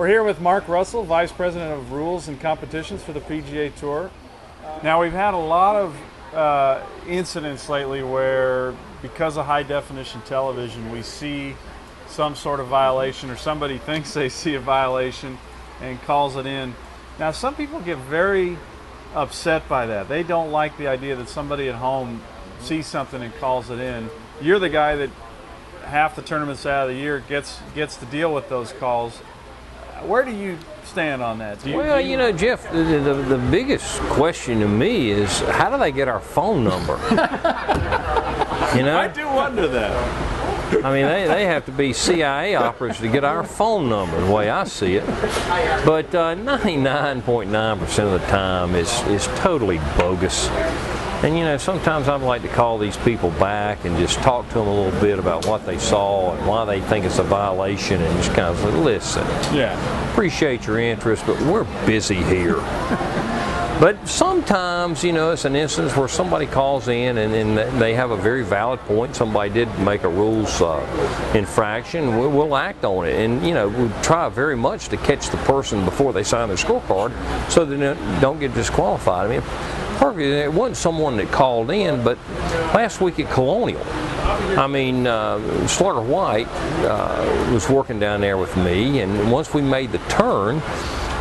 We're here with Mark Russell, Vice President of Rules and Competitions for the PGA Tour. Now, we've had a lot of incidents lately where, because of high-definition television, we see some sort of violation, or somebody thinks they see a violation and calls it in. Now, some people get very upset by that. They don't like the idea that somebody at home sees something and calls it in. You're the guy that half the tournaments out of the year gets to deal with those calls. Where do you stand on that? Well, you know, Jeff, the biggest question to me is, how do they get our phone number? You know? I do wonder that. I mean, they have to be CIA operatives to get our phone number, the way I see it. But 99.9% of the time is totally bogus. And you know, sometimes I'd like to call these people back and just talk to them a little bit about what they saw and why they think it's a violation, and just kind of say, listen, appreciate your interest, but we're busy here. But sometimes, you know, it's an instance where somebody calls in and they have a very valid point. Somebody did make a rules infraction. We'll act on it. And, you know, we try very much to catch the person before they sign their scorecard so they don't get disqualified. I mean, it wasn't someone that called in, but last week at Colonial, I mean, Slugger White was working down there with me, and once we made the turn,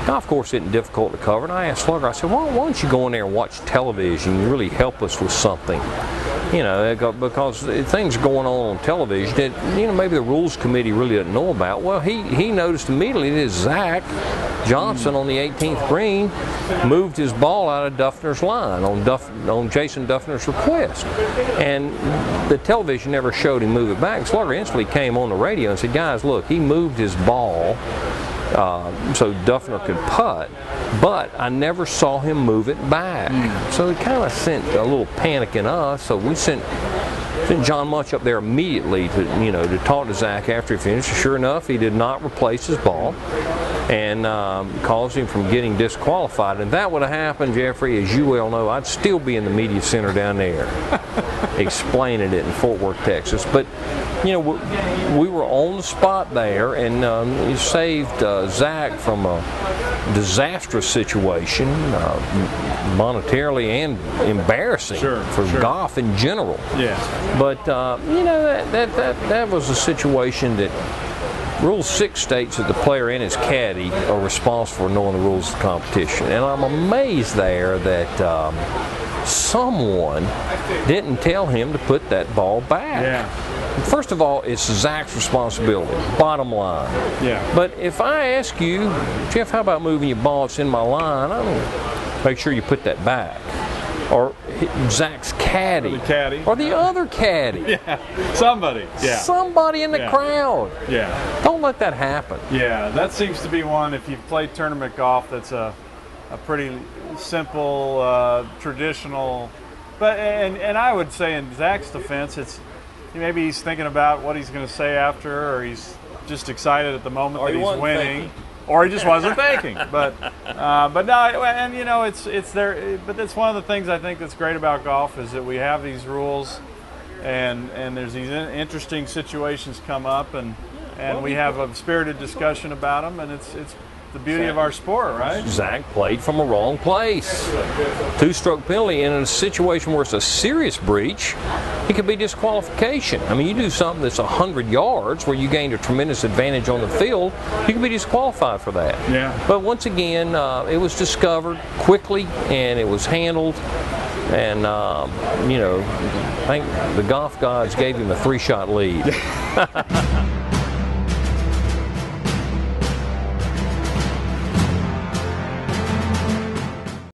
golf course isn't difficult to cover, and I asked Slugger, I said, why don't you go in there and watch television and really help us with something? You know, because things are going on television that, you know, maybe the rules committee really doesn't know about. Well, he noticed immediately that Zach Johnson on the 18th green moved his ball out of Duffner's line on Jason Duffner's request. And the television never showed him move it back. Slugger instantly came on the radio and said, guys, look, he moved his ball so Duffner could putt, but I never saw him move it back. So it kind of sent a little panic in us, so we sent John Munch up there immediately to talk to Zach after he finished. Sure enough, he did not replace his ball and caused him from getting disqualified. And that would have happened, Jeffrey, as you well know, I'd still be in the media center down there explaining it in Fort Worth, Texas. But you know, we were on the spot there, and it saved Zach from a disastrous situation, monetarily and embarrassing for golf in general. Yeah. But you know, that was a situation that Rule 6 states that the player and his caddy are responsible for knowing the rules of the competition. And I'm amazed there that someone didn't tell him to put that ball back. Yeah. First of all, it's Zach's responsibility, bottom line. Yeah. But if I ask you, Jeff, how about moving your ball? It's in my line. I'm gonna make sure you put that back. Or Zach's caddy. Or the caddy. Or the other caddy. Yeah. Somebody. Yeah. Somebody in the crowd. Yeah. Don't let that happen. Yeah, that seems to be one, if you've played tournament golf, that's a pretty simple, traditional. But and I would say in Zach's defense, it's maybe he's thinking about what he's going to say after, or he's just excited at the moment that he's winning. Thinking. Or he just wasn't thinking, but no, and you know, it's there. But that's one of the things I think that's great about golf, is that we have these rules, and there's these interesting situations come up, and we have a spirited discussion about them, and it's the beauty of our sport, right? Zach played from a wrong place. 2-stroke penalty, and in a situation where it's a serious breach, it could be disqualification. I mean, you do something that's 100 yards where you gained a tremendous advantage on the field, you can be disqualified for that. Yeah. But once again, it was discovered quickly, and it was handled, and you know, I think the golf gods gave him a 3-shot lead.